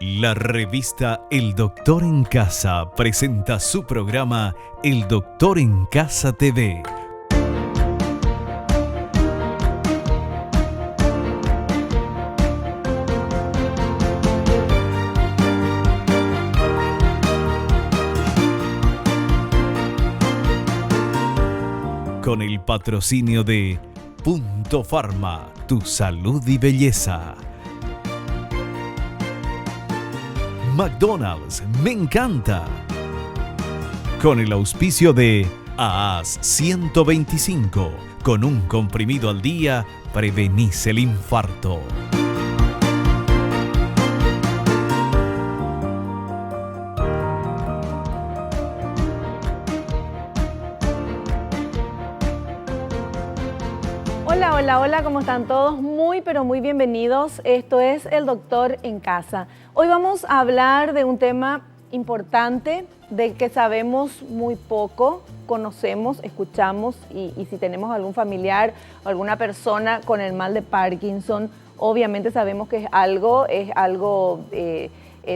La revista El Doctor en Casa presenta su programa El Doctor en Casa TV. Con el patrocinio de Punto Pharma, tu salud y belleza. McDonald's, me encanta. Con el auspicio de AAS 125, con un comprimido al día, prevenís el infarto. Hola, ¿cómo están todos? Muy, pero muy bienvenidos. Esto es El Doctor en Casa. Hoy vamos a hablar de un tema importante, del que sabemos muy poco, conocemos, escuchamos y si tenemos algún familiar o alguna persona con el mal de Parkinson, obviamente sabemos que es algo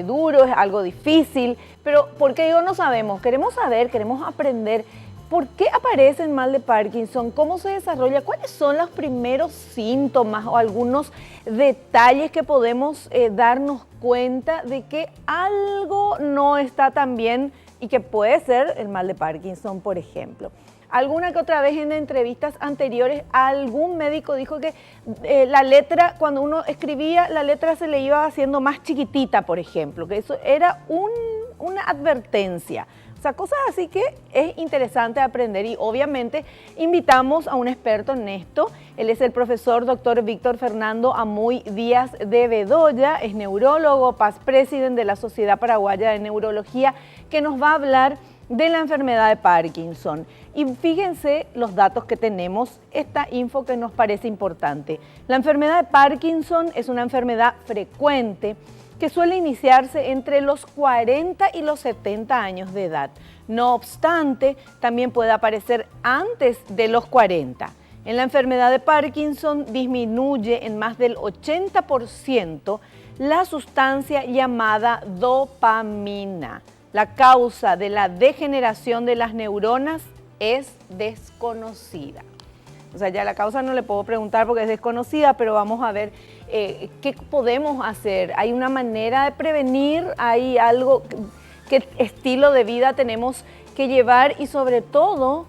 duro, es algo difícil, pero ¿por qué no sabemos? Queremos saber, queremos aprender. ¿Por qué aparece el mal de Parkinson? ¿Cómo se desarrolla? ¿Cuáles son los primeros síntomas o algunos detalles que podemos darnos cuenta de que algo no está tan bien y que puede ser el mal de Parkinson, por ejemplo? Alguna que otra vez en entrevistas anteriores algún médico dijo que la letra, cuando uno escribía, la letra se le iba haciendo más chiquitita, por ejemplo, que eso era una advertencia. O sea, cosas así que es interesante aprender y obviamente invitamos a un experto en esto. Él es el profesor Dr. Víctor Fernando Amuy Díaz de Bedoya, es neurólogo, past president de la Sociedad Paraguaya de Neurología, que nos va a hablar de la enfermedad de Parkinson. Y fíjense los datos que tenemos, esta info que nos parece importante. La enfermedad de Parkinson es una enfermedad frecuente que suele iniciarse entre los 40 y los 70 años de edad. No obstante, también puede aparecer antes de los 40. En la enfermedad de Parkinson disminuye en más del 80% la sustancia llamada dopamina. La causa de la degeneración de las neuronas es desconocida. O sea, ya la causa no le puedo preguntar porque es desconocida, pero vamos a ver qué podemos hacer. ¿Hay una manera de prevenir? ¿Hay algo? ¿Qué estilo de vida tenemos que llevar? Y sobre todo,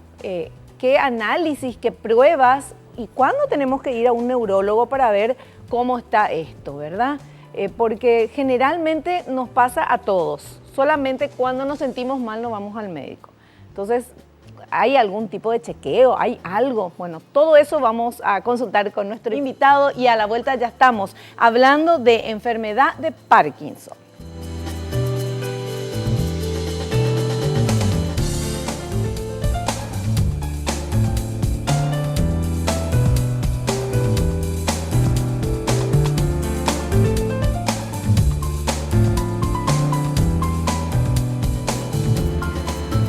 ¿qué análisis, qué pruebas? ¿Y cuándo tenemos que ir a un neurólogo para ver cómo está esto, verdad? Porque generalmente nos pasa a todos. Solamente cuando nos sentimos mal nos vamos al médico. Entonces, ¿hay algún tipo de chequeo? ¿Hay algo? Bueno, todo eso vamos a consultar con nuestro invitado y a la vuelta ya estamos hablando de enfermedad de Parkinson.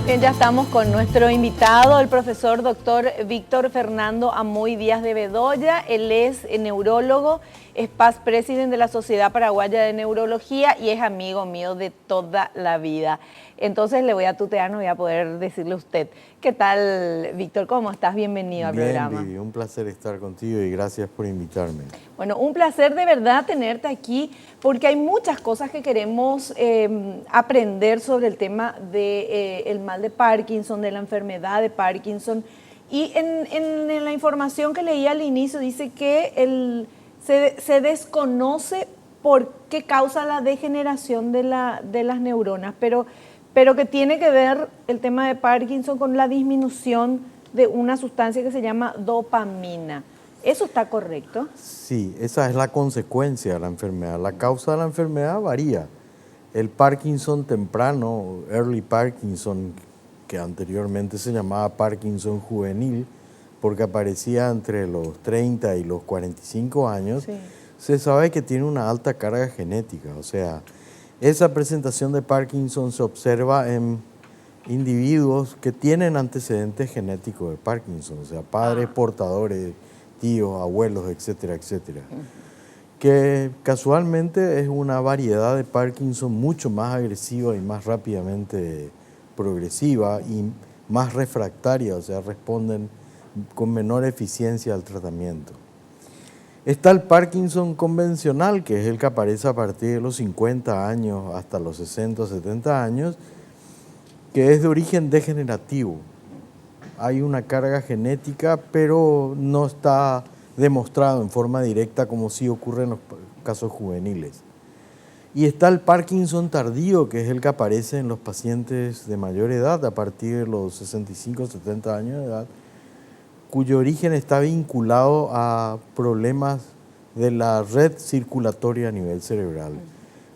Bien, ya estamos con nuestro invitado, el profesor Dr. Víctor Fernando Amuy Díaz de Bedoya. Él es neurólogo, es past president de la Sociedad Paraguaya de Neurología y es amigo mío de toda la vida. Entonces le voy a tutear, no voy a poder decirle a usted. ¿Qué tal, Víctor? ¿Cómo estás? Bienvenido al programa. Bien, Vivi, un placer estar contigo y gracias por invitarme. Bueno, un placer de verdad tenerte aquí porque hay muchas cosas que queremos aprender sobre el tema del mal de Parkinson, de la enfermedad de Parkinson. Y en la información que leí al inicio dice que se desconoce por qué causa la degeneración de las neuronas, pero que tiene que ver el tema de Parkinson con la disminución de una sustancia que se llama dopamina. ¿Eso está correcto? Sí, esa es la consecuencia de la enfermedad. La causa de la enfermedad varía. El Parkinson temprano, early Parkinson, que anteriormente se llamaba Parkinson juvenil, porque aparecía entre los 30 y los 45 años, sí, se sabe que tiene una alta carga genética. O sea, esa presentación de Parkinson se observa en individuos que tienen antecedentes genéticos de Parkinson, o sea, padres portadores, tíos, abuelos, etcétera, etcétera. que casualmente es una variedad de Parkinson mucho más agresiva y más rápidamente progresiva y más refractaria, o sea, responden con menor eficiencia al tratamiento. Está el Parkinson convencional, que es el que aparece a partir de los 50 años hasta los 60 o 70 años, que es de origen degenerativo. Hay una carga genética, pero no está demostrado en forma directa como sí ocurre en los casos juveniles. Y está el Parkinson tardío, que es el que aparece en los pacientes de mayor edad, a partir de los 65 o 70 años de edad, cuyo origen está vinculado a problemas de la red circulatoria a nivel cerebral,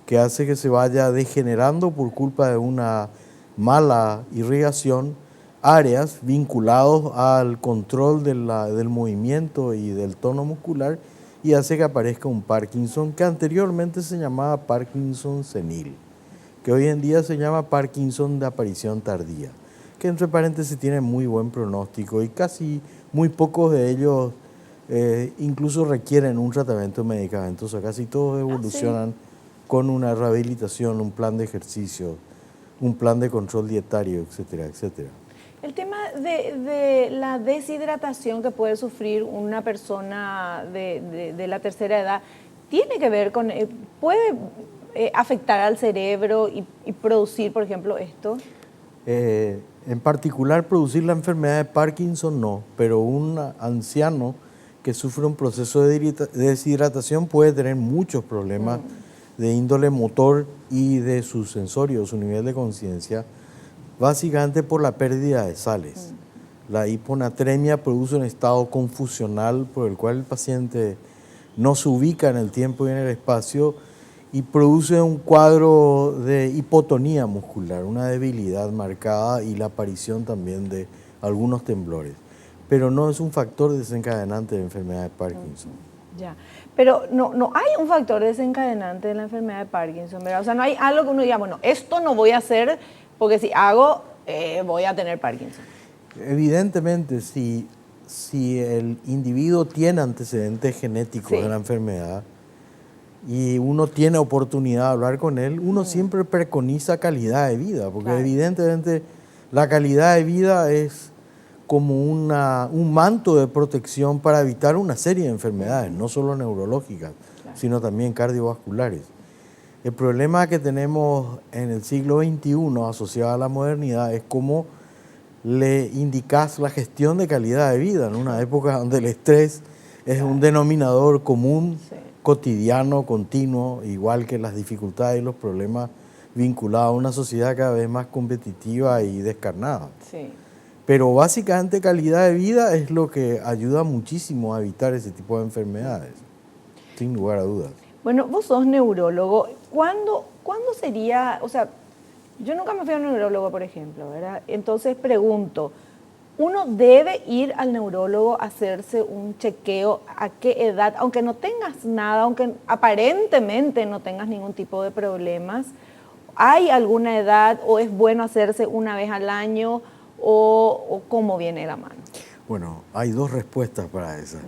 que hace que se vaya degenerando por culpa de una mala irrigación áreas vinculados al control del movimiento y del tono muscular, y hace que aparezca un Parkinson que anteriormente se llamaba Parkinson senil, que hoy en día se llama Parkinson de aparición tardía, que entre paréntesis tiene muy buen pronóstico y casi muy pocos de ellos incluso requieren un tratamiento medicamentoso. Casi todos evolucionan con una rehabilitación, un plan de ejercicio, un plan de control dietario, etcétera, etcétera. El tema de la deshidratación que puede sufrir una persona de la tercera edad tiene que ver con, puede afectar al cerebro y producir, por ejemplo, esto. En particular, producir la enfermedad de Parkinson no, pero un anciano que sufre un proceso de deshidratación puede tener muchos problemas de índole motor y de su sensorio, su nivel de conciencia, básicamente por la pérdida de sales. La hiponatremia produce un estado confusional por el cual el paciente no se ubica en el tiempo y en el espacio y produce un cuadro de hipotonía muscular, una debilidad marcada y la aparición también de algunos temblores. Pero no es un factor desencadenante de la enfermedad de Parkinson. Ya, pero no hay un factor desencadenante de la enfermedad de Parkinson, ¿verdad? O sea, no hay algo que uno diga, bueno, esto no voy a hacer porque si hago, voy a tener Parkinson. Evidentemente, si el individuo tiene antecedentes genéticos de la enfermedad y uno tiene oportunidad de hablar con él, uno siempre preconiza calidad de vida, porque evidentemente la calidad de vida es como un manto de protección para evitar una serie de enfermedades, no solo neurológicas, sino también cardiovasculares. El problema que tenemos en el siglo XXI asociado a la modernidad es cómo le indicas la gestión de calidad de vida en una época donde el estrés es un denominador común, cotidiano, continuo, igual que las dificultades y los problemas vinculados a una sociedad cada vez más competitiva y descarnada. Sí. Pero básicamente calidad de vida es lo que ayuda muchísimo a evitar ese tipo de enfermedades, sin lugar a dudas. Bueno, vos sos neurólogo. ¿Cuándo sería, o sea, yo nunca me fui a un neurólogo, por ejemplo, ¿verdad? Entonces pregunto, ¿uno debe ir al neurólogo a hacerse un chequeo a qué edad, aunque no tengas nada, aunque aparentemente no tengas ningún tipo de problemas? ¿Hay alguna edad o es bueno hacerse una vez al año o cómo viene la mano? Bueno, hay dos respuestas para eso.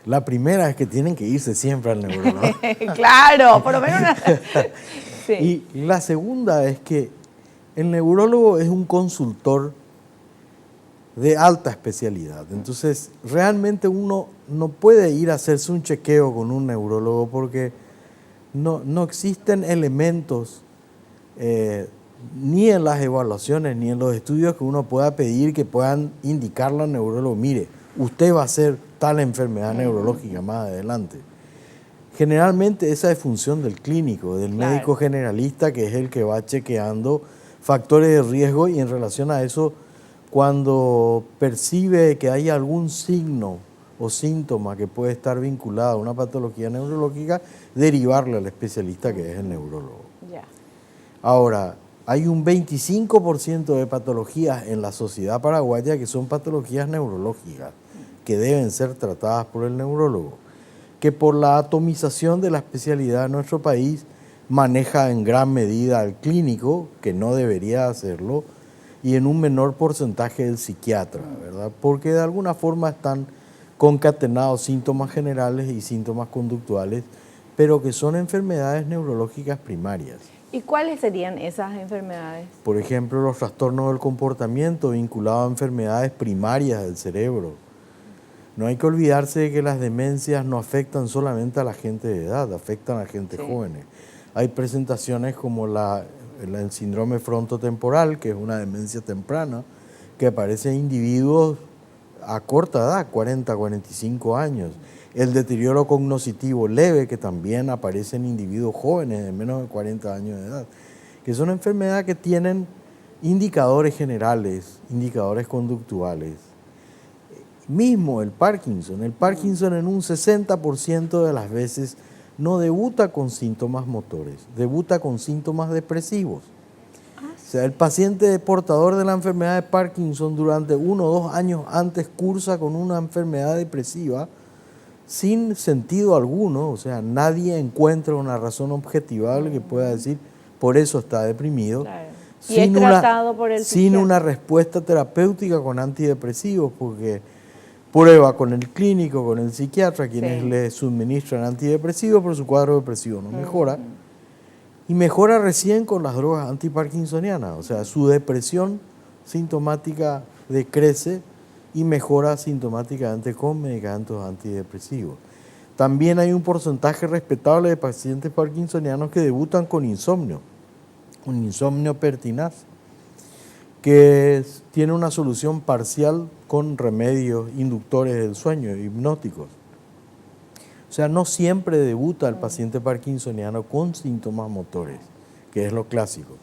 La primera es que tienen que irse siempre al neurólogo. Claro, por lo menos una... Sí. Y la segunda es que el neurólogo es un consultor de alta especialidad. Entonces, realmente uno no puede ir a hacerse un chequeo con un neurólogo porque no existen elementos ni en las evaluaciones ni en los estudios que uno pueda pedir que puedan indicarle al neurólogo, mire, usted va a hacer tal enfermedad neurológica más adelante. Generalmente esa es función del clínico, del médico generalista, que es el que va chequeando factores de riesgo y en relación a eso, cuando percibe que hay algún signo o síntoma que puede estar vinculado a una patología neurológica, derivarle al especialista que es el neurólogo. Ahora, hay un 25% de patologías en la sociedad paraguaya que son patologías neurológicas, que deben ser tratadas por el neurólogo, que por la atomización de la especialidad en nuestro país maneja en gran medida al clínico, que no debería hacerlo, y en un menor porcentaje el psiquiatra, ¿verdad? Porque de alguna forma están concatenados síntomas generales y síntomas conductuales, pero que son enfermedades neurológicas primarias. ¿Y cuáles serían esas enfermedades? Por ejemplo, los trastornos del comportamiento vinculados a enfermedades primarias del cerebro. No hay que olvidarse de que las demencias no afectan solamente a la gente de edad, afectan a gente joven. Hay presentaciones como el síndrome frontotemporal, que es una demencia temprana, que aparece en individuos a corta edad, 40, 45 años. El deterioro cognoscitivo leve, que también aparece en individuos jóvenes de menos de 40 años de edad, que son enfermedades que tienen indicadores generales, indicadores conductuales. Mismo el Parkinson en un 60% de las veces no debuta con síntomas motores, debuta con síntomas depresivos. O sea, el paciente portador de la enfermedad de Parkinson durante 1 o 2 años antes cursa con una enfermedad depresiva sin sentido alguno, o sea, nadie encuentra una razón objetivable que pueda decir por eso está deprimido. Claro. Y es tratado por el sin una respuesta terapéutica con antidepresivos, porque prueba con el clínico, con el psiquiatra, quienes le suministran antidepresivos, pero su cuadro depresivo no mejora. Y mejora recién con las drogas antiparkinsonianas, o sea, su depresión sintomática decrece y mejora sintomáticamente con medicamentos antidepresivos. También hay un porcentaje respetable de pacientes parkinsonianos que debutan con insomnio, un insomnio pertinaz, que tiene una solución parcial con remedios inductores del sueño, hipnóticos. O sea, no siempre debuta el paciente parkinsoniano con síntomas motores, que es lo clásico.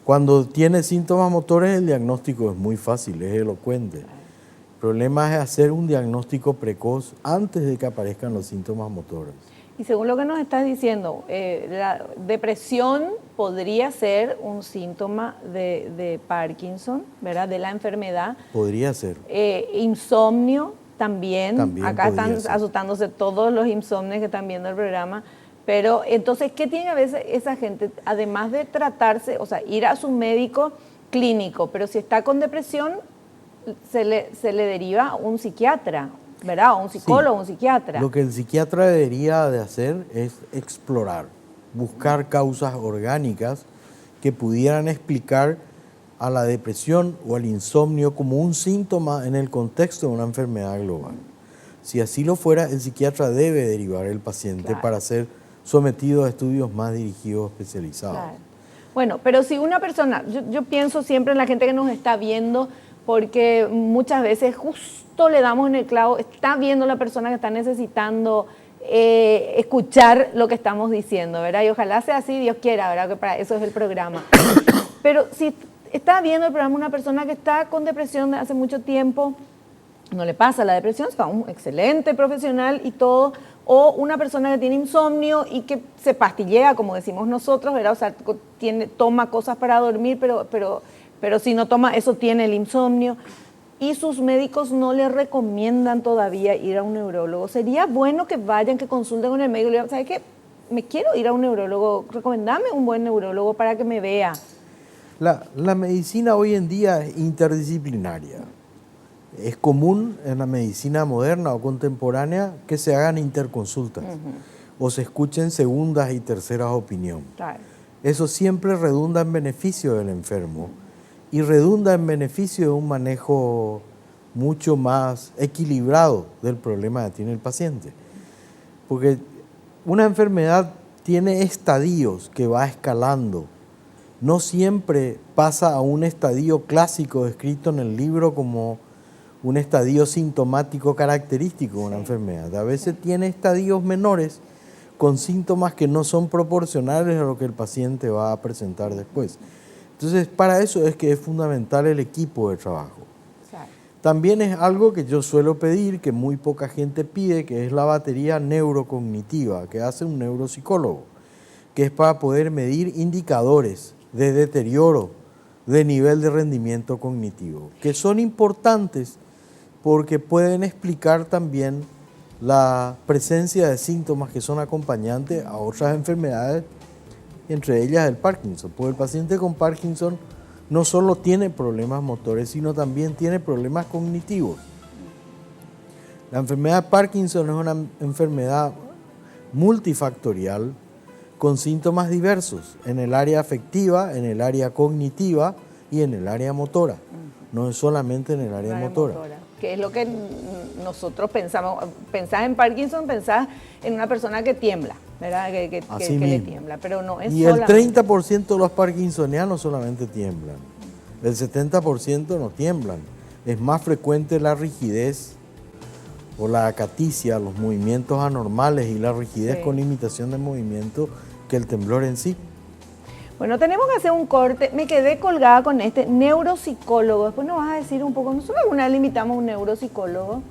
Cuando tiene síntomas motores, el diagnóstico es muy fácil, es elocuente. El problema es hacer un diagnóstico precoz antes de que aparezcan los síntomas motores. Y según lo que nos estás diciendo, la depresión podría ser un síntoma de Parkinson, ¿verdad? De la enfermedad. Podría ser. Insomnio también acá están ser. asustándose todos los insomnios que están viendo el programa. Pero entonces, ¿qué tiene a veces esa gente? Además de tratarse, o sea, ir a su médico clínico, pero si está con depresión, se le deriva a un psiquiatra, ¿verdad? O un psicólogo, un psiquiatra. Lo que el psiquiatra debería de hacer es explorar, buscar causas orgánicas que pudieran explicar a la depresión o al insomnio como un síntoma en el contexto de una enfermedad global. Si así lo fuera, el psiquiatra debe derivar al paciente para ser sometido a estudios más dirigidos, especializados. Claro. Bueno, pero si una persona, yo pienso siempre en la gente que nos está viendo, porque muchas veces justo le damos en el clavo, está viendo la persona que está necesitando escuchar lo que estamos diciendo, ¿verdad? Y ojalá sea así, Dios quiera, ¿verdad? Que para eso es el programa. Pero si está viendo el programa una persona que está con depresión de hace mucho tiempo, no le pasa la depresión, es un excelente profesional y todo, o una persona que tiene insomnio y que se pastillea, como decimos nosotros, ¿verdad? O sea, toma cosas para dormir, pero si no toma, eso tiene el insomnio, y sus médicos no le recomiendan todavía ir a un neurólogo. Sería bueno que vayan, que consulten con el médico y le digan, ¿sabes qué? Me quiero ir a un neurólogo, recomendame un buen neurólogo para que me vea. La medicina hoy en día es interdisciplinaria. Es común en la medicina moderna o contemporánea que se hagan interconsultas o se escuchen segundas y terceras opiniones. Claro. Eso siempre redunda en beneficio del enfermo y redunda en beneficio de un manejo mucho más equilibrado del problema que tiene el paciente. Porque una enfermedad tiene estadios que va escalando. No siempre pasa a un estadio clásico descrito en el libro como un estadio sintomático característico de una enfermedad. A veces tiene estadios menores con síntomas que no son proporcionales a lo que el paciente va a presentar después. Entonces, para eso es que es fundamental el equipo de trabajo. También es algo que yo suelo pedir, que muy poca gente pide, que es la batería neurocognitiva, que hace un neuropsicólogo, que es para poder medir indicadores de deterioro de nivel de rendimiento cognitivo, que son importantes porque pueden explicar también la presencia de síntomas que son acompañantes a otras enfermedades, entre ellas el Parkinson. Porque el paciente con Parkinson no solo tiene problemas motores, sino también tiene problemas cognitivos. La enfermedad de Parkinson es una enfermedad multifactorial con síntomas diversos en el área afectiva, en el área cognitiva y en el área motora. No es solamente en el área motora. Que es lo que nosotros pensamos. Pensás en Parkinson, pensás en una persona que tiembla, ¿verdad? Que le tiembla, pero no es solamente. Y el 30% de los parkinsonianos solamente tiemblan. El 70% no tiemblan. Es más frecuente la rigidez o la acaticia, los movimientos anormales y la rigidez con imitación de movimiento que el temblor en sí. Bueno, tenemos que hacer un corte. Me quedé colgada con este neuropsicólogo. Después nos vas a decir un poco, nosotros alguna vez le invitamos a un neuropsicólogo.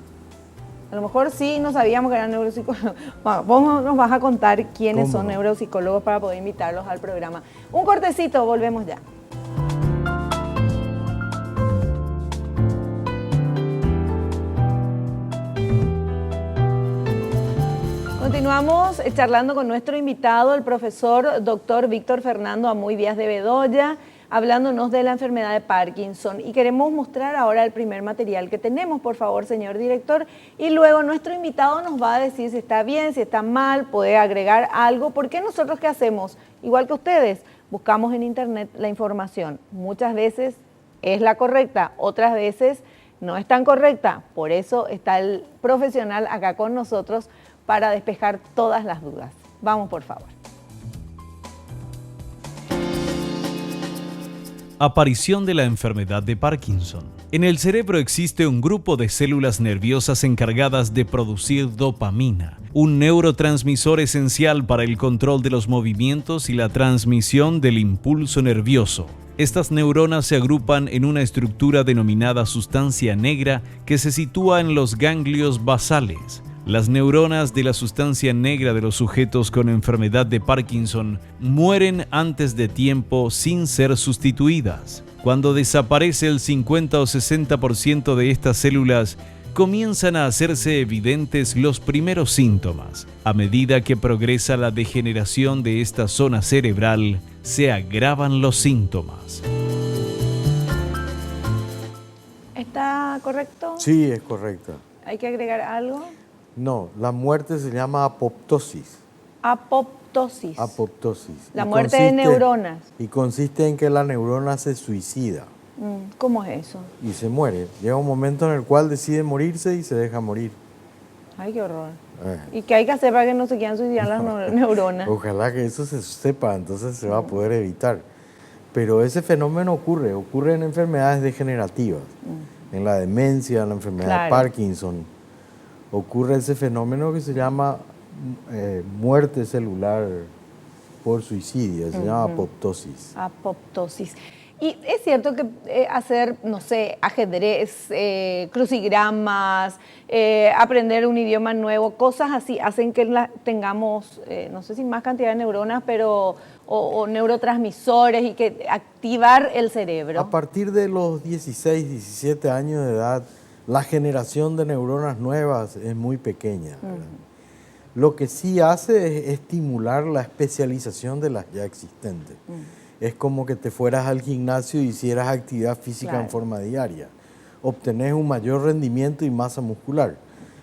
A lo mejor sí, no sabíamos que eran neuropsicólogos. Bueno, vos nos vas a contar quiénes son neuropsicólogos para poder invitarlos al programa. Un cortecito, volvemos ya. Continuamos charlando con nuestro invitado, el profesor Dr. Víctor Fernando Amuy Díaz de Bedoya, hablándonos de la enfermedad de Parkinson. Y queremos mostrar ahora el primer material que tenemos, por favor, señor director. Y luego nuestro invitado nos va a decir si está bien, si está mal, puede agregar algo. Porque nosotros, ¿qué hacemos? Igual que ustedes, buscamos en internet la información. Muchas veces es la correcta, otras veces no es tan correcta. Por eso está el profesional acá con nosotros para despejar todas las dudas. Vamos, por favor. Aparición de la enfermedad de Parkinson. En el cerebro existe un grupo de células nerviosas encargadas de producir dopamina, un neurotransmisor esencial para el control de los movimientos y la transmisión del impulso nervioso. Estas neuronas se agrupan en una estructura denominada sustancia negra que se sitúa en los ganglios basales. Las neuronas de la sustancia negra de los sujetos con enfermedad de Parkinson mueren antes de tiempo sin ser sustituidas. Cuando desaparece el 50 o 60% de estas células, comienzan a hacerse evidentes los primeros síntomas. A medida que progresa la degeneración de esta zona cerebral, se agravan los síntomas. ¿Está correcto? Sí, es correcto. ¿Hay que agregar algo? No, la muerte se llama apoptosis. Apoptosis. Apoptosis. La muerte de neuronas. Y consiste en que la neurona se suicida. ¿Cómo es eso? Y se muere. Llega un momento en el cual decide morirse y se deja morir. Ay, qué horror. ¿Y qué hay que hacer para que no se quieran suicidar las neuronas? Ojalá que eso se sepa, entonces se va a poder evitar. Pero ese fenómeno ocurre en enfermedades degenerativas. En la demencia, en la enfermedad de Parkinson. Ocurre ese fenómeno que se llama muerte celular por suicidio, se llama apoptosis. Apoptosis. Y es cierto que hacer, no sé, ajedrez, crucigramas, aprender un idioma nuevo, cosas así hacen que tengamos, no sé si más cantidad de neuronas, pero o neurotransmisores y que activar el cerebro. A partir de los 16, 17 años de edad, la generación de neuronas nuevas es muy pequeña. Lo que sí hace es estimular la especialización de las ya existentes. Es como que te fueras al gimnasio y hicieras actividad física en forma diaria. Obtenés un mayor rendimiento y masa muscular.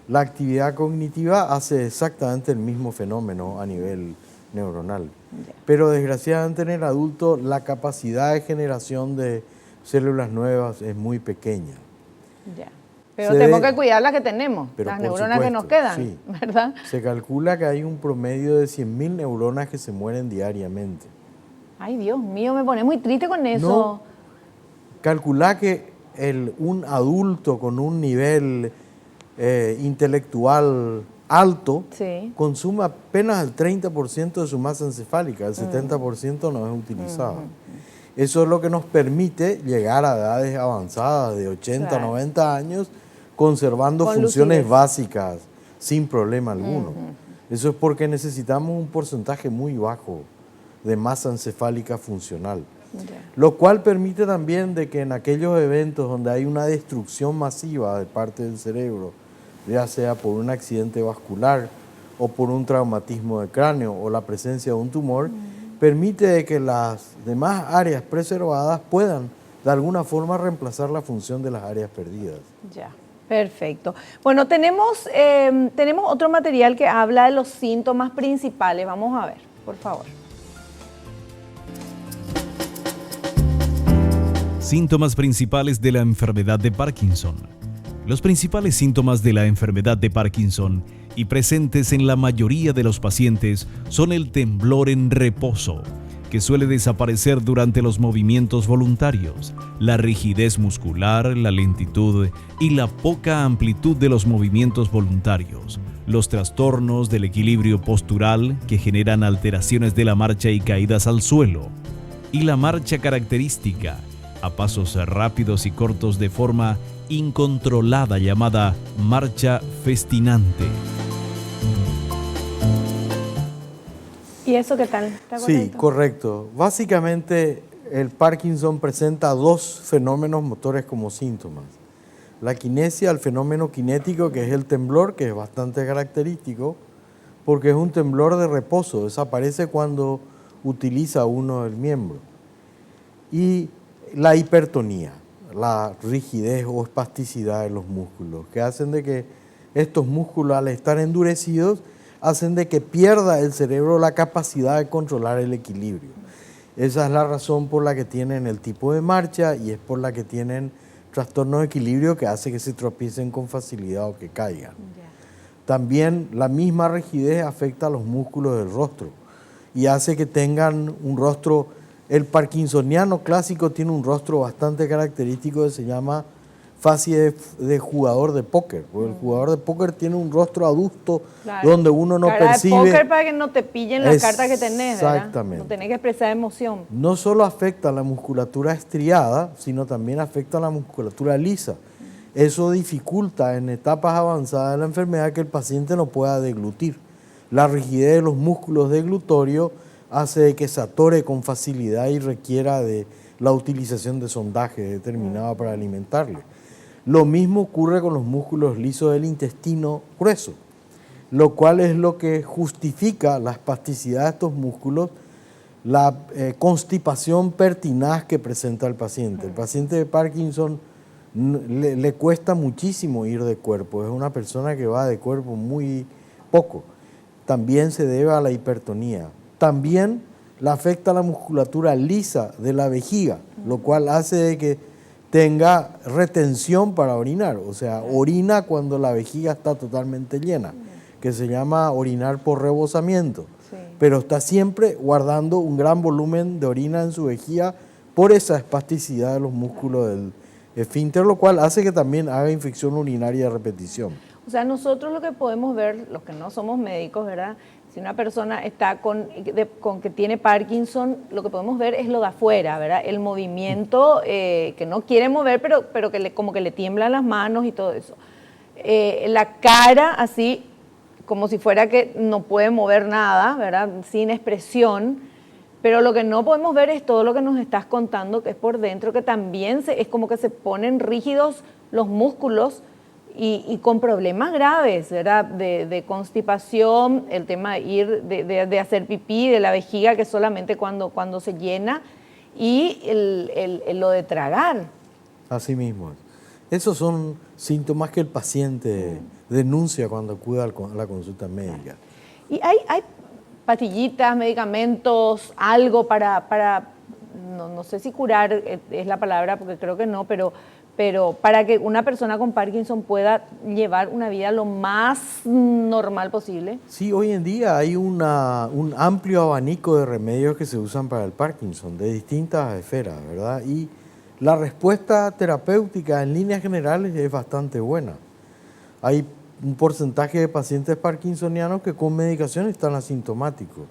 La actividad cognitiva hace exactamente el mismo fenómeno a nivel neuronal. Pero desgraciadamente en el adulto la capacidad de generación de células nuevas es muy pequeña. Pero tenemos que cuidar las que tenemos, las neuronas que nos quedan, ¿verdad? Se calcula que hay un promedio de 100.000 neuronas que se mueren diariamente. Ay, Dios mío, me pone muy triste con eso. No, calcula que un adulto con un nivel intelectual alto consume apenas el 30% de su masa encefálica, el 70% no es utilizado. Eso es lo que nos permite llegar a edades avanzadas de 80, 90 años, conservando funciones básicas sin problema alguno. Eso es porque necesitamos un porcentaje muy bajo de masa encefálica funcional. Lo cual permite también de que en aquellos eventos donde hay una destrucción masiva de parte del cerebro, ya sea por un accidente vascular o por un traumatismo de cráneo o la presencia de un tumor, permite de que las demás áreas preservadas puedan de alguna forma reemplazar la función de las áreas perdidas. Perfecto. Bueno, tenemos otro material que habla de los síntomas principales. Vamos a ver, por favor. Síntomas principales de la enfermedad de Parkinson. Los principales síntomas de la enfermedad de Parkinson y presentes en la mayoría de los pacientes son el temblor en reposo, que suele desaparecer durante los movimientos voluntarios, la rigidez muscular, la lentitud y la poca amplitud de los movimientos voluntarios, los trastornos del equilibrio postural que generan alteraciones de la marcha y caídas al suelo, y la marcha característica, a pasos rápidos y cortos de forma incontrolada llamada marcha festinante. ¿Y eso qué tal? ¿Está correcto? Sí, correcto. Básicamente, el Parkinson presenta dos fenómenos motores como síntomas. La kinesia, el fenómeno kinético, que es el temblor, que es bastante característico, porque es un temblor de reposo, desaparece cuando utiliza uno el miembro. Y la hipertonía, la rigidez o espasticidad de los músculos, que hacen de que estos músculos, al estar endurecidos, hacen de que pierda el cerebro la capacidad de controlar el equilibrio. Esa es la razón por la que tienen el tipo de marcha y es por la que tienen trastorno de equilibrio que hace que se tropiecen con facilidad o que caigan. También la misma rigidez afecta a los músculos del rostro y hace que tengan un rostro. El parkinsoniano clásico tiene un rostro bastante característico que se llama facie de jugador de póker, porque el jugador de póker tiene un rostro adusto, claro, donde uno no cara percibe. De póker para que no te pillen las cartas que tenés, ¿verdad? Exactamente. No tenés que expresar emoción. No solo afecta a la musculatura estriada, sino también afecta a la musculatura lisa. Eso dificulta en etapas avanzadas de la enfermedad que el paciente no pueda deglutir. La rigidez de los músculos deglutorios hace que se atore con facilidad y requiera de la utilización de sondaje determinado para alimentarle. Lo mismo ocurre con los músculos lisos del intestino grueso, lo cual es lo que justifica la espasticidad de estos músculos, la constipación pertinaz que presenta el paciente. El paciente de Parkinson le cuesta muchísimo ir de cuerpo, es una persona que va de cuerpo muy poco. También se debe a la hipertonía. También le afecta a la musculatura lisa de la vejiga, lo cual hace de que tenga retención para orinar, o sea, orina cuando la vejiga está totalmente llena, que se llama orinar por rebosamiento, sí, pero está siempre guardando un gran volumen de orina en su vejiga por esa espasticidad de los músculos del esfínter, lo cual hace que también haga infección urinaria de repetición. O sea, nosotros lo que podemos ver, los que no somos médicos, ¿verdad? Si una persona está con que tiene Parkinson, lo que podemos ver es lo de afuera, ¿verdad? El movimiento que no quiere mover, pero que como que le tiemblan las manos y todo eso. La cara así, como si fuera que no puede mover nada, ¿verdad? Sin expresión. Pero lo que no podemos ver es todo lo que nos estás contando, que es por dentro, que también es como que se ponen rígidos los músculos, y con problemas graves, ¿verdad? De constipación, el tema de ir, de hacer pipí, de la vejiga, que solamente cuando se llena, y lo de tragar. Así mismo. Esos son síntomas que el paciente denuncia cuando acude a la consulta médica. ¿Y hay pastillitas, medicamentos, algo para no sé si curar es la palabra, porque creo que no, pero para que una persona con Parkinson pueda llevar una vida lo más normal posible? Sí, hoy en día hay un amplio abanico de remedios que se usan para el Parkinson, de distintas esferas, ¿verdad? Y la respuesta terapéutica en líneas generales es bastante buena. Hay un porcentaje de pacientes parkinsonianos que con medicación están asintomáticos.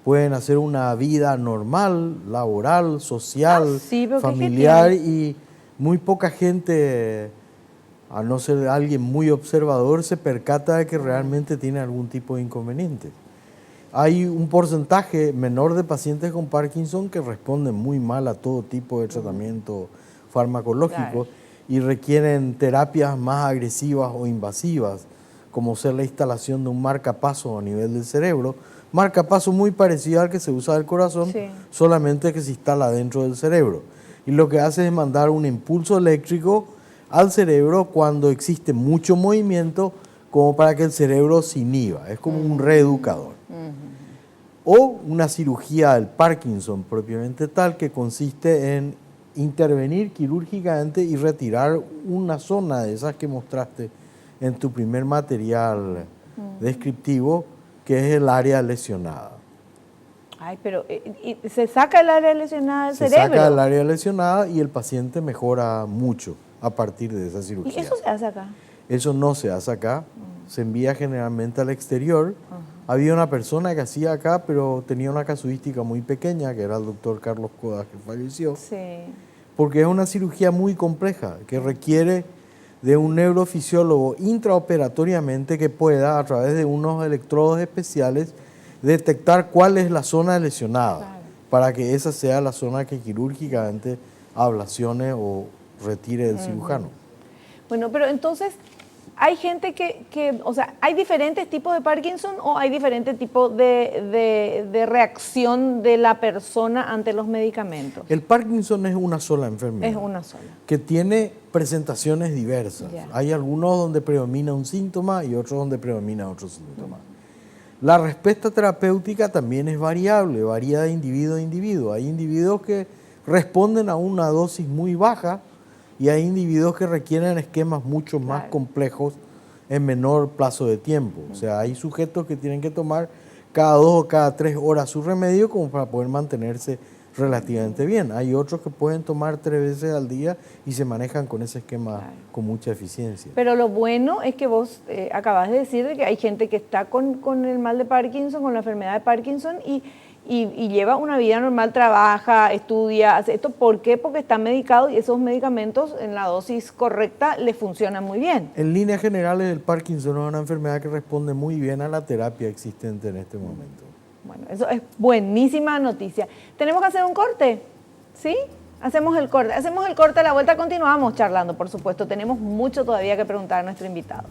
Pueden hacer una vida normal, laboral, social, sí, familiar, y muy poca gente, a no ser alguien muy observador, se percata de que realmente tiene algún tipo de inconveniente. Hay un porcentaje menor de pacientes con Parkinson que responden muy mal a todo tipo de tratamiento farmacológico, claro, y requieren terapias más agresivas o invasivas, como ser la instalación de un marcapaso a nivel del cerebro, marcapaso muy parecido al que se usa del corazón, sí, solamente que se instala dentro del cerebro. Y lo que hace es mandar un impulso eléctrico al cerebro cuando existe mucho movimiento como para que el cerebro se inhiba. Es como un reeducador. O una cirugía del Parkinson propiamente tal, que consiste en intervenir quirúrgicamente y retirar una zona de esas que mostraste en tu primer material descriptivo, que es el área lesionada. Ay, pero ¿y se saca el área lesionada del Se cerebro? saca el área lesionada y el paciente mejora mucho a partir de esa cirugía. ¿Y eso se hace acá? Eso no se hace acá, se envía generalmente al exterior. Había una persona que hacía acá, pero tenía una casuística muy pequeña, que era el doctor Carlos Codas, que falleció. Sí. Porque es una cirugía muy compleja, que requiere de un neurofisiólogo intraoperatoriamente que pueda, a través de unos electrodos especiales, detectar cuál es la zona lesionada, Claro. para que esa sea la zona que quirúrgicamente ablacione o retire del cirujano. Bueno, pero entonces, ¿hay gente o sea, hay diferentes tipos de Parkinson o hay diferentes tipos de reacción de la persona ante los medicamentos? El Parkinson es una sola enfermedad. Es una sola. Que tiene presentaciones diversas. Ya. Hay algunos donde predomina un síntoma y otros donde predomina otro síntoma. La respuesta terapéutica también es variable, varía de individuo a individuo. Hay individuos que responden a una dosis muy baja y hay individuos que requieren esquemas mucho más Claro. complejos en menor plazo de tiempo. O sea, hay sujetos que tienen que tomar cada 2 o cada 3 horas su remedio como para poder mantenerse relativamente bien. Hay otros que pueden tomar 3 veces al día y se manejan con ese esquema Claro. con mucha eficiencia. Pero lo bueno es que vos acabas de decir de que hay gente que está con el mal de Parkinson, con la enfermedad de Parkinson y lleva una vida normal, trabaja, estudia, hace esto. ¿Por qué? Porque está medicado y esos medicamentos en la dosis correcta le funcionan muy bien. En líneas generales, el Parkinson es una enfermedad que responde muy bien a la terapia existente en este momento. Bueno, eso es buenísima noticia. ¿Tenemos que hacer un corte? ¿Sí? Hacemos el corte. Hacemos el corte, a la vuelta continuamos charlando, por supuesto. Tenemos mucho todavía que preguntar a nuestro invitado.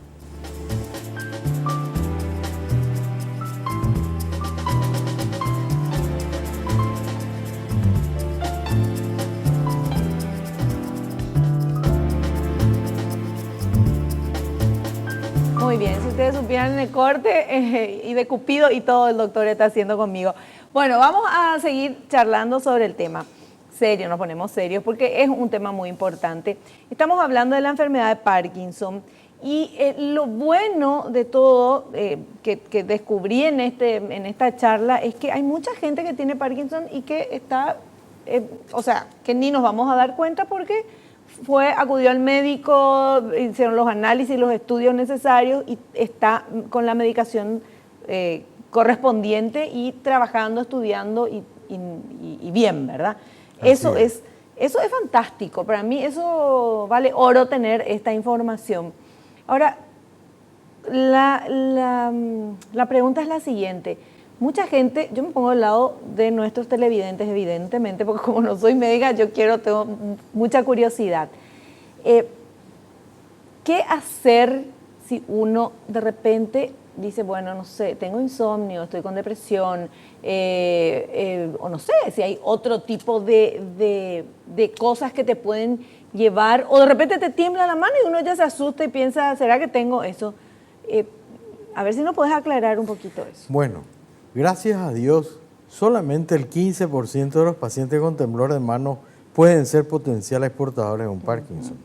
Muy bien, si ustedes supieran el corte y de Cupido y todo el doctor está haciendo conmigo. Bueno, vamos a seguir charlando sobre el tema. Serio, nos ponemos serios porque es un tema muy importante. Estamos hablando de la enfermedad de Parkinson y lo bueno de todo que descubrí en esta charla es que hay mucha gente que tiene Parkinson y que está, o sea, que ni nos vamos a dar cuenta porque acudió al médico, hicieron los análisis, los estudios necesarios y está con la medicación correspondiente y trabajando, estudiando y bien, ¿verdad? Eso es fantástico. Para mí eso vale oro tener esta información. Ahora, la pregunta es la siguiente. Mucha gente, yo me pongo al lado de nuestros televidentes, evidentemente, porque como no soy médica, tengo mucha curiosidad. ¿Qué hacer si uno de repente dice, bueno, no sé, tengo insomnio, estoy con depresión, o no sé, si hay otro tipo de cosas que te pueden llevar, o de repente te tiembla la mano y uno ya se asusta y piensa, ¿será que tengo eso? A ver si nos puedes aclarar un poquito eso. Bueno, gracias a Dios, solamente el 15% de los pacientes con temblor de mano pueden ser potenciales portadores de un Parkinson.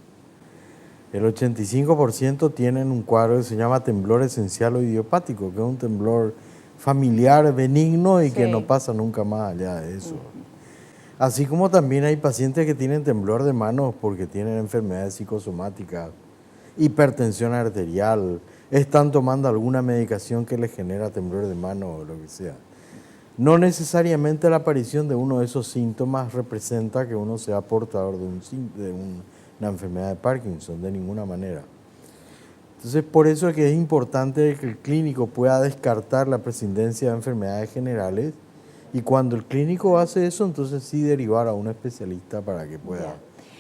El 85% tienen un cuadro que se llama temblor esencial o idiopático, que es un temblor familiar, benigno y que no pasa nunca más allá de eso. Así como también hay pacientes que tienen temblor de manos porque tienen enfermedades psicosomáticas, hipertensión arterial, están tomando alguna medicación que les genera temblor de mano o lo que sea. No necesariamente la aparición de uno de esos síntomas representa que uno sea portador de una enfermedad de Parkinson, de ninguna manera. Entonces, por eso es que es importante que el clínico pueda descartar la presidencia de enfermedades generales y cuando el clínico hace eso, entonces sí derivar a un especialista para que pueda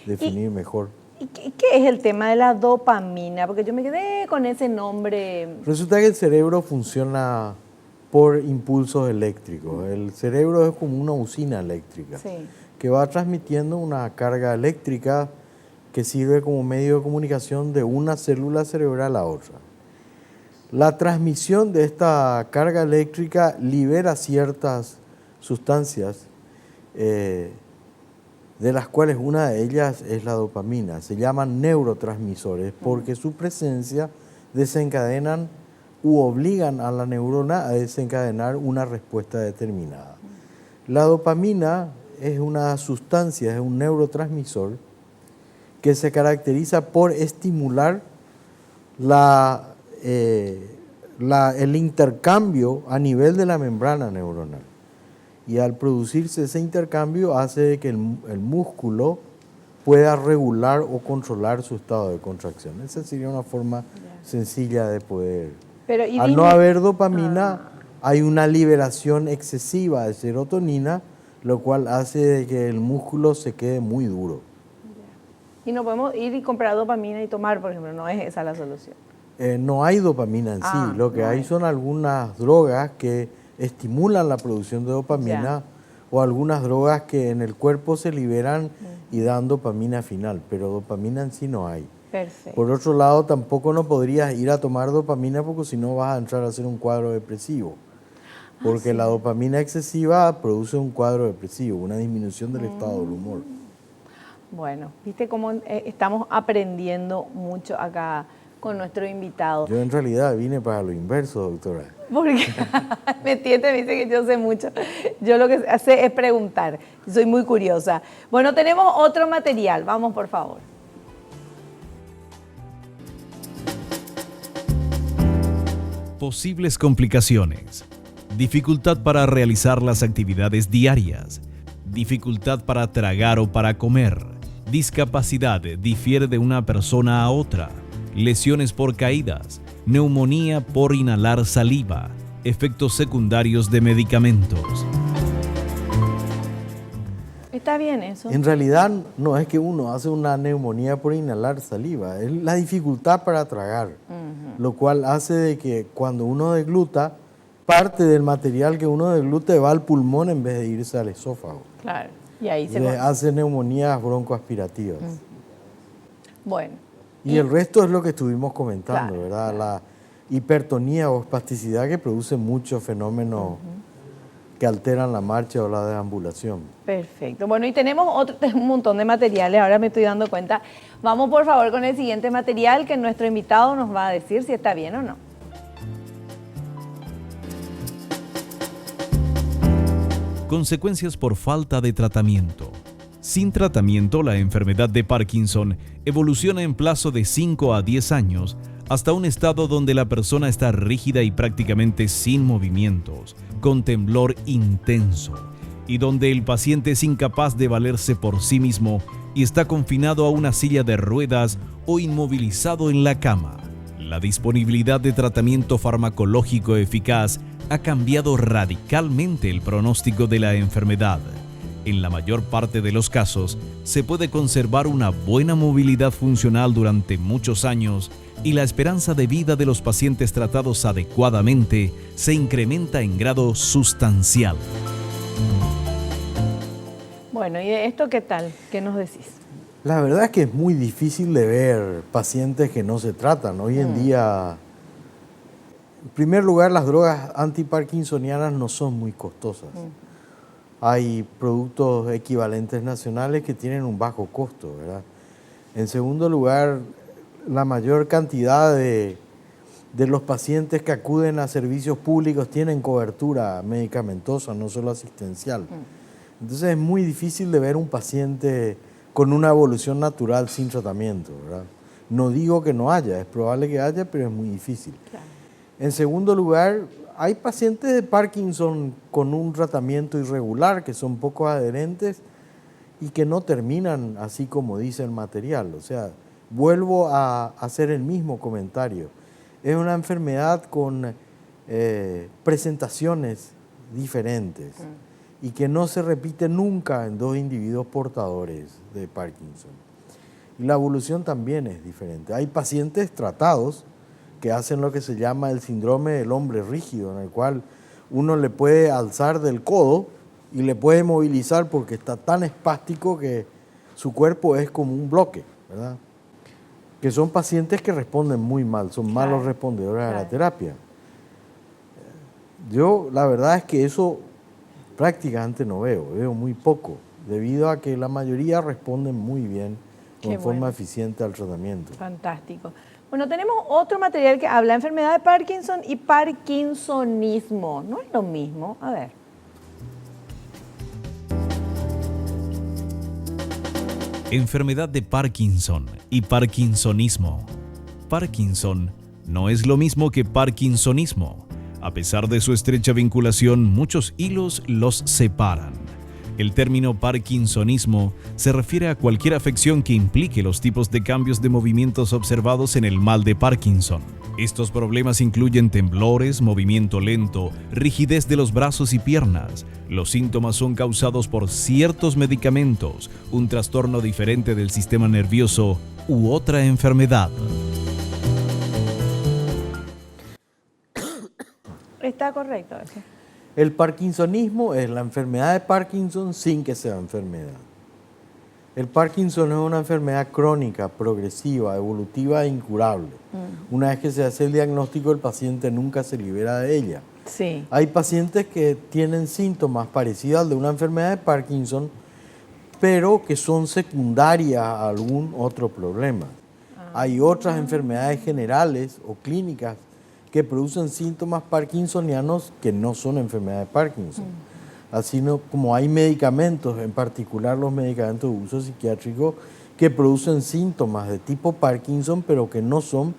definir mejor. ¿Y qué es el tema de la dopamina? Porque yo me quedé con ese nombre. Resulta que el cerebro funciona por impulsos eléctricos. El cerebro es como una usina eléctrica que va transmitiendo una carga eléctrica que sirve como medio de comunicación de una célula cerebral a otra. La transmisión de esta carga eléctrica libera ciertas sustancias, de las cuales una de ellas es la dopamina. Se llaman neurotransmisores porque su presencia desencadenan u obligan a la neurona a desencadenar una respuesta determinada. La dopamina es una sustancia, es un neurotransmisor que se caracteriza por estimular el intercambio a nivel de la membrana neuronal. Y al producirse ese intercambio hace que el músculo pueda regular o controlar su estado de contracción. Esa sería una forma sencilla de poder. Pero, al no haber dopamina, hay una liberación excesiva de serotonina, lo cual hace de que el músculo se quede muy duro. Y no podemos ir y comprar dopamina y tomar, por ejemplo, no es esa la solución. No hay dopamina en sí, lo que hay son algunas drogas que estimulan la producción de dopamina o algunas drogas que en el cuerpo se liberan y dan dopamina final, pero dopamina en sí no hay. Perfecto. Por otro lado, tampoco no podrías ir a tomar dopamina porque si no vas a entrar a hacer un cuadro depresivo. Porque la dopamina excesiva produce un cuadro depresivo, una disminución del estado del humor. Bueno, viste cómo estamos aprendiendo mucho acá con nuestro invitado. Yo en realidad vine para lo inverso, doctora. Porque me dice que yo sé mucho. Yo lo que sé es preguntar. Soy muy curiosa. Bueno, tenemos otro material. Vamos, por favor. Posibles complicaciones. Dificultad para realizar las actividades diarias. Dificultad para tragar o para comer. Discapacidad difiere de una persona a otra. Lesiones por caídas. Neumonía por inhalar saliva. Efectos secundarios de medicamentos. ¿Está bien eso? En realidad no es que uno hace una neumonía por inhalar saliva, es la dificultad para tragar, lo cual hace de que cuando uno degluta, parte del material que uno deglute va al pulmón en vez de irse al esófago. Claro, y ahí se hace neumonías broncoaspirativas. Bueno. Y el resto es lo que estuvimos comentando, ¿verdad? La hipertonía o espasticidad que produce muchos fenómenos que alteran la marcha o la deambulación. Perfecto. Bueno, y tenemos un montón de materiales, ahora me estoy dando cuenta. Vamos por favor con el siguiente material que nuestro invitado nos va a decir si está bien o no. Consecuencias por falta de tratamiento. Sin tratamiento, la enfermedad de Parkinson evoluciona en plazo de 5 a 10 años hasta un estado donde la persona está rígida y prácticamente sin movimientos, con temblor intenso, y donde el paciente es incapaz de valerse por sí mismo y está confinado a una silla de ruedas o inmovilizado en la cama. La disponibilidad de tratamiento farmacológico eficaz ha cambiado radicalmente el pronóstico de la enfermedad. En la mayor parte de los casos, se puede conservar una buena movilidad funcional durante muchos años y la esperanza de vida de los pacientes tratados adecuadamente se incrementa en grado sustancial. Bueno, ¿y esto qué tal? ¿Qué nos decís? La verdad es que es muy difícil de ver pacientes que no se tratan. Hoy en día, en primer lugar, las drogas antiparkinsonianas no son muy costosas. Hay productos equivalentes nacionales que tienen un bajo costo, ¿verdad? En segundo lugar, la mayor cantidad de los pacientes que acuden a servicios públicos tienen cobertura medicamentosa, no solo asistencial. Entonces es muy difícil de ver un paciente con una evolución natural sin tratamiento, ¿verdad? No digo que no haya, es probable que haya, pero es muy difícil. Claro. En segundo lugar, hay pacientes de Parkinson con un tratamiento irregular, que son poco adherentes y que no terminan así como dice el material. O sea, vuelvo a hacer el mismo comentario. Es una enfermedad con presentaciones diferentes y que no se repite nunca en dos individuos portadores de Parkinson. Y la evolución también es diferente. Hay pacientes tratados que hacen lo que se llama el síndrome del hombre rígido, en el cual uno le puede alzar del codo y le puede movilizar porque está tan espástico que su cuerpo es como un bloque. ¿verdad? Que son pacientes que responden muy mal, son malos respondedores a la terapia. Yo la verdad es que eso prácticamente no veo muy poco, debido a que la mayoría responden muy bien, con forma eficiente al tratamiento. Fantástico. Bueno, tenemos otro material que habla de enfermedad de Parkinson y parkinsonismo. No es lo mismo. A ver. Enfermedad de Parkinson y parkinsonismo. Parkinson no es lo mismo que parkinsonismo. A pesar de su estrecha vinculación, muchos hilos los separan. El término parkinsonismo se refiere a cualquier afección que implique los tipos de cambios de movimientos observados en el mal de Parkinson. Estos problemas incluyen temblores, movimiento lento, rigidez de los brazos y piernas. Los síntomas son causados por ciertos medicamentos, un trastorno diferente del sistema nervioso u otra enfermedad. Está correcto eso. El parkinsonismo es la enfermedad de Parkinson sin que sea enfermedad. El Parkinson es una enfermedad crónica, progresiva, evolutiva e incurable. Una vez que se hace el diagnóstico, el paciente nunca se libera de ella. Sí. Hay pacientes que tienen síntomas parecidos al de una enfermedad de Parkinson, pero que son secundarias a algún otro problema. Hay otras enfermedades generales o clínicas que producen síntomas parkinsonianos que no son enfermedad de Parkinson. Así como hay medicamentos, en particular los medicamentos de uso psiquiátrico, que producen síntomas de tipo Parkinson, pero que no son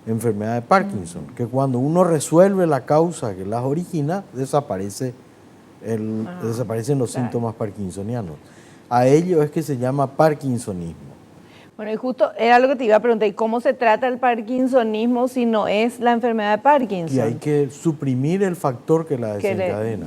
enfermedad de Parkinson. Que cuando uno resuelve la causa que las origina, desaparecen los síntomas parkinsonianos. A ello es que se llama parkinsonismo. Bueno, y justo era lo que te iba a preguntar, ¿y cómo se trata el parkinsonismo si no es la enfermedad de Parkinson? Y hay que suprimir el factor que la desencadena.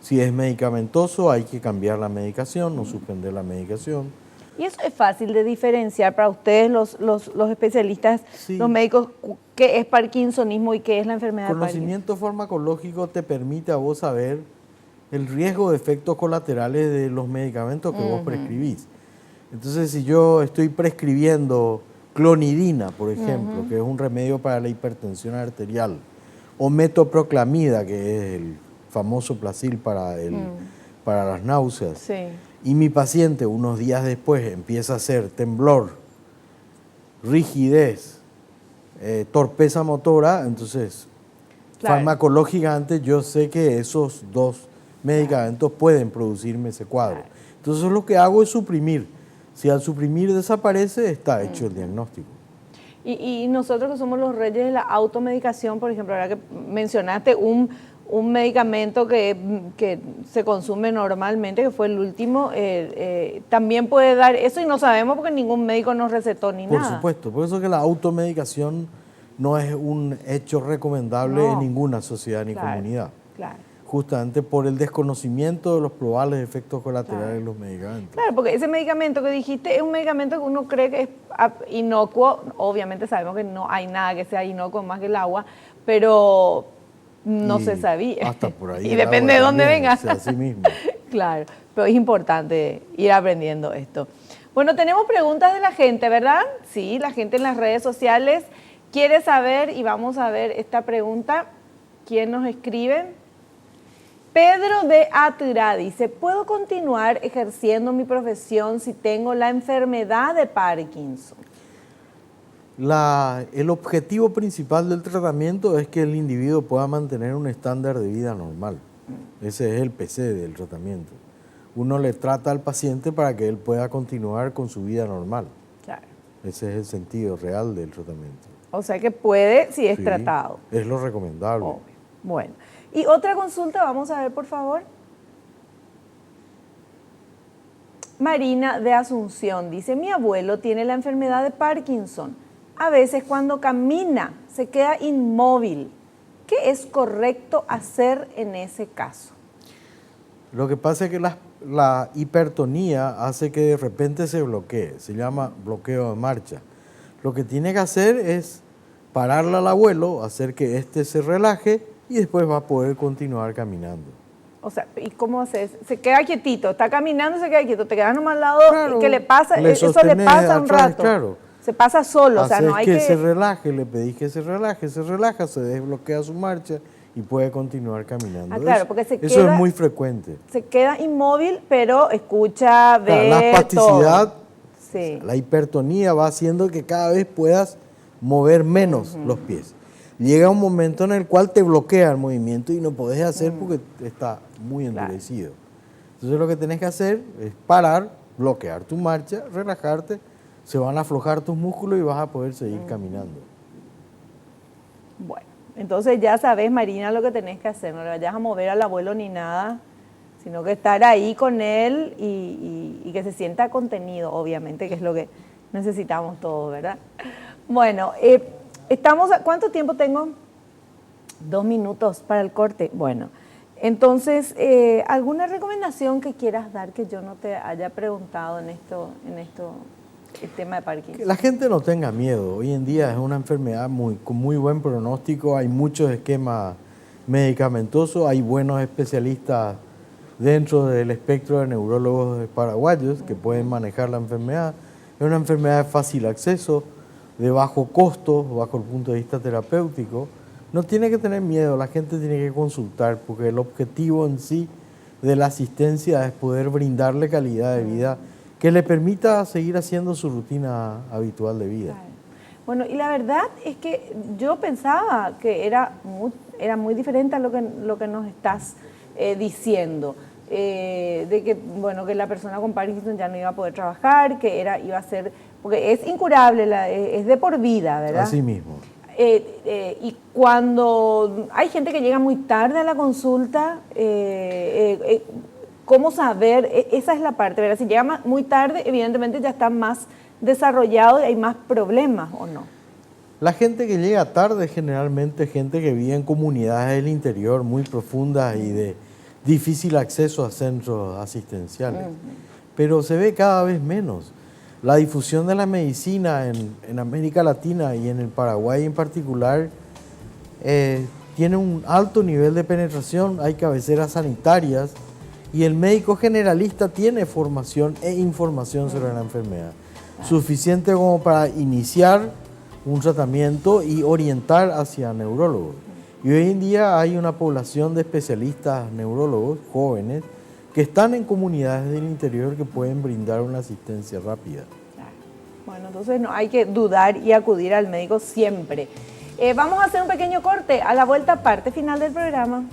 Si es medicamentoso, hay que cambiar la medicación, no suspender la medicación. Y eso es fácil de diferenciar para ustedes, los especialistas, Sí. los médicos, qué es parkinsonismo y qué es la enfermedad de Parkinson. El conocimiento farmacológico te permite a vos saber el riesgo de efectos colaterales de los medicamentos que vos prescribís. Entonces, si yo estoy prescribiendo clonidina, por ejemplo, que es un remedio para la hipertensión arterial, o metoproclamida, que es el famoso Placil para las náuseas, Sí. y mi paciente unos días después empieza a hacer temblor, rigidez, torpeza motora, entonces farmacológicamente yo sé que esos dos medicamentos pueden producirme ese cuadro. Entonces lo que hago es suprimir. Si al suprimir desaparece, está hecho el diagnóstico. Y nosotros que somos los reyes de la automedicación, por ejemplo, ahora que mencionaste un medicamento que se consume normalmente, que fue el último, también puede dar eso y no sabemos porque ningún médico nos recetó ni nada. Por supuesto, por eso que la automedicación no es un hecho recomendable en ninguna sociedad ni comunidad. Claro. Justamente por el desconocimiento de los probables efectos colaterales de los medicamentos. Claro, porque ese medicamento que dijiste es un medicamento que uno cree que es inocuo. Obviamente sabemos que no hay nada que sea inocuo más que el agua, pero no se sabía. Hasta por ahí. Y depende de dónde venga. Así mismo. Claro, pero es importante ir aprendiendo esto. Bueno, tenemos preguntas de la gente, ¿verdad? Sí, la gente en las redes sociales quiere saber y vamos a ver esta pregunta. ¿Quién nos escribe? Pedro de Atirá dice, ¿puedo continuar ejerciendo mi profesión si tengo la enfermedad de Parkinson? El objetivo principal del tratamiento es que el individuo pueda mantener un estándar de vida normal. Ese es el PC del tratamiento. Uno le trata al paciente para que él pueda continuar con su vida normal. Claro. Ese es el sentido real del tratamiento. O sea que puede si es Sí, tratado. Es lo recomendable. Obvio. Bueno. Y otra consulta, vamos a ver, por favor. Marina de Asunción dice, mi abuelo tiene la enfermedad de Parkinson. A veces cuando camina se queda inmóvil. ¿Qué es correcto hacer en ese caso? Lo que pasa es que la hipertonía hace que de repente se bloquee. Se llama bloqueo de marcha. Lo que tiene que hacer es pararle al abuelo, hacer que éste se relaje y después va a poder continuar caminando. O sea, ¿y cómo haces? Se queda quietito, está caminando, se queda quieto, te quedas nomás al lado, Claro, ¿qué le pasa? le Eso le sostenés pasa un atrás, rato. claro. Se pasa solo, o sea, no Haces hay que que... se relaje, le pedís que se relaja, se desbloquea su marcha y puede continuar caminando. Ah, claro, porque eso queda, es muy frecuente. se queda inmóvil, pero escucha, ve La espasticidad, todo. Sí. la hipertonía va haciendo que cada vez puedas mover menos los pies. Llega un momento en el cual te bloquea el movimiento y no podés hacer porque está muy endurecido. Entonces lo que tenés que hacer es parar, bloquear tu marcha, relajarte, se van a aflojar tus músculos y vas a poder seguir caminando. Bueno, entonces ya sabes, Marina, lo que tenés que hacer. No le vayas a mover al abuelo ni nada, sino que estar ahí con él y que se sienta contenido, obviamente, que es lo que necesitamos todos, ¿verdad? Bueno, ¿cuánto tiempo tengo? 2 minutos para el corte. Bueno, entonces, ¿alguna recomendación que quieras dar que yo no te haya preguntado en esto, el tema de Parkinson? Que la gente no tenga miedo. Hoy en día es una enfermedad con muy buen pronóstico, hay muchos esquemas medicamentosos, hay buenos especialistas dentro del espectro de neurólogos paraguayos que pueden manejar la enfermedad. Es una enfermedad de fácil acceso, de bajo costo, bajo el punto de vista terapéutico. No tiene que tener miedo, la gente tiene que consultar, porque el objetivo en sí de la asistencia es poder brindarle calidad de vida que le permita seguir haciendo su rutina habitual de vida. Claro. Bueno, y la verdad es que yo pensaba que era muy diferente a lo que nos estás diciendo. De que, bueno, que la persona con Parkinson ya no iba a poder trabajar, que iba a ser, porque es incurable, es de por vida, ¿verdad? Así mismo. Y cuando hay gente que llega muy tarde a la consulta, ¿cómo saber? Esa es la parte, ¿verdad? Si llega muy tarde, evidentemente ya está más desarrollado y hay más problemas, ¿o no? La gente que llega tarde es generalmente gente que vive en comunidades del interior muy profundas y de difícil acceso a centros asistenciales. Pero se ve cada vez menos. La difusión de la medicina en América Latina y en el Paraguay en particular tiene un alto nivel de penetración, hay cabeceras sanitarias y el médico generalista tiene formación e información sobre la enfermedad, suficiente como para iniciar un tratamiento y orientar hacia neurólogos. Y hoy en día hay una población de especialistas neurólogos jóvenes que están en comunidades del interior que pueden brindar una asistencia rápida. Claro. Bueno, entonces no hay que dudar y acudir al médico siempre. Vamos a hacer un pequeño corte. A la vuelta, parte final del programa.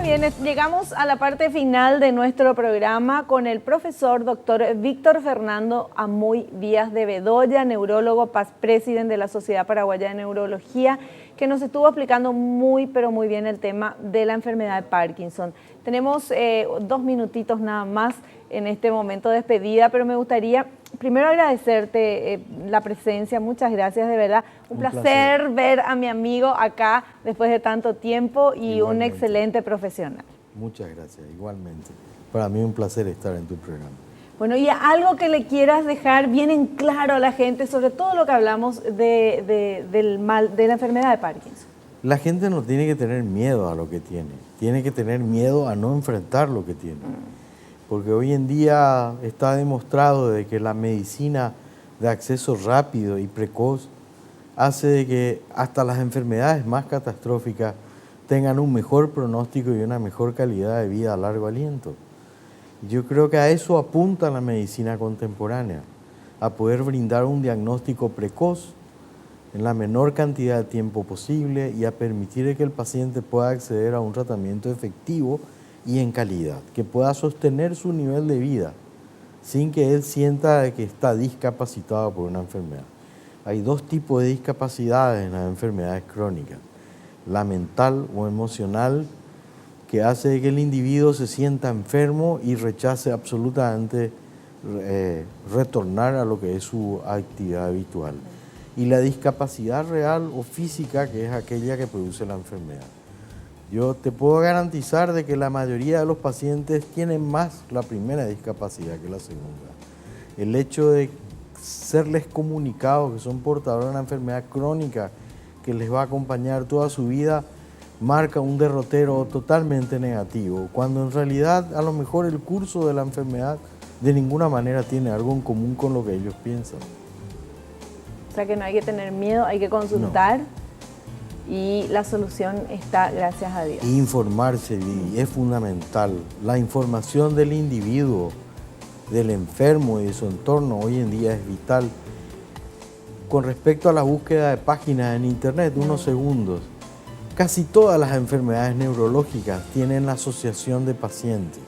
Bien, llegamos a la parte final de nuestro programa con el profesor doctor Víctor Fernando Amuy Díaz de Bedoya, neurólogo, past president de la Sociedad Paraguaya de Neurología, que nos estuvo explicando muy, pero muy bien el tema de la enfermedad de Parkinson. Tenemos 2 minutitos nada más en este momento de despedida, pero me gustaría primero agradecerte la presencia, muchas gracias, de verdad. Un placer ver a mi amigo acá después de tanto tiempo y un excelente profesional. Muchas gracias, igualmente. Para mí es un placer estar en tu programa. Bueno, y algo que le quieras dejar bien en claro a la gente sobre todo lo que hablamos del mal, de la enfermedad de Parkinson. La gente no tiene que tener miedo a lo que tiene que tener miedo a no enfrentar lo que tiene. Porque hoy en día está demostrado de que la medicina de acceso rápido y precoz hace de que hasta las enfermedades más catastróficas tengan un mejor pronóstico y una mejor calidad de vida a largo aliento. Yo creo que a eso apunta la medicina contemporánea, a poder brindar un diagnóstico precoz en la menor cantidad de tiempo posible y a permitir que el paciente pueda acceder a un tratamiento efectivo y en calidad, que pueda sostener su nivel de vida sin que él sienta que está discapacitado por una enfermedad. Hay 2 tipos de discapacidades en las enfermedades crónicas, la mental o emocional, que hace que el individuo se sienta enfermo y rechace absolutamente retornar a lo que es su actividad habitual. Y la discapacidad real o física, que es aquella que produce la enfermedad. Yo te puedo garantizar de que la mayoría de los pacientes tienen más la primera discapacidad que la segunda. El hecho de serles comunicados que son portadores de una enfermedad crónica que les va a acompañar toda su vida marca un derrotero totalmente negativo, cuando en realidad a lo mejor el curso de la enfermedad de ninguna manera tiene algo en común con lo que ellos piensan. O sea que no hay que tener miedo, hay que consultar. No. Y la solución está, gracias a Dios. Informarse, es fundamental. La información del individuo, del enfermo y de su entorno hoy en día es vital. Con respecto a la búsqueda de páginas en internet, unos segundos. Casi todas las enfermedades neurológicas tienen la asociación de pacientes.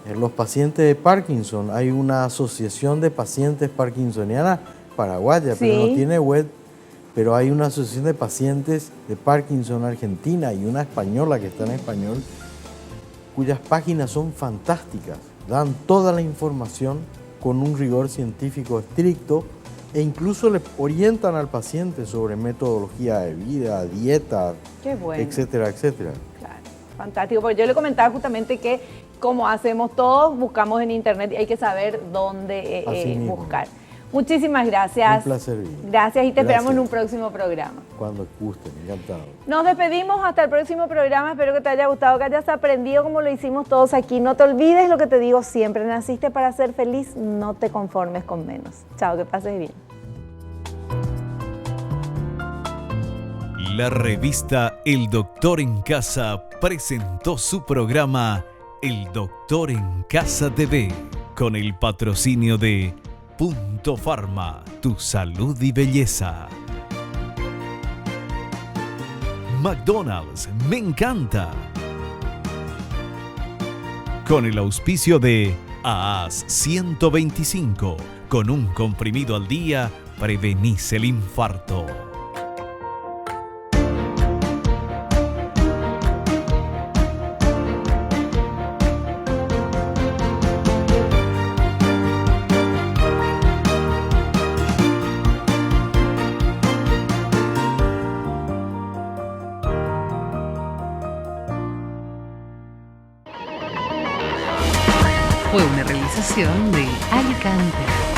En los pacientes de Parkinson hay una asociación de pacientes parkinsonianas paraguaya, pero no tiene web. Pero hay una asociación de pacientes de Parkinson argentina y una española que está en español, cuyas páginas son fantásticas, dan toda la información con un rigor científico estricto e incluso le orientan al paciente sobre metodología de vida, dieta, etcétera, etcétera. Claro, fantástico, porque yo le comentaba justamente que como hacemos todos, buscamos en internet y hay que saber dónde buscar. Muchísimas gracias. Un placer. Gracias y te esperamos en un próximo programa. Cuando gusten, encantado. Nos despedimos hasta el próximo programa. Espero que te haya gustado, que hayas aprendido como lo hicimos todos aquí. No te olvides lo que te digo siempre. Naciste para ser feliz, no te conformes con menos. Chao, que pases bien. La revista El Doctor en Casa presentó su programa El Doctor en Casa TV con el patrocinio de Punto Pharma, tu salud y belleza. McDonald's, me encanta. Con el auspicio de AAS 125, con un comprimido al día, prevenís el infarto. Fue una realización de Alicante.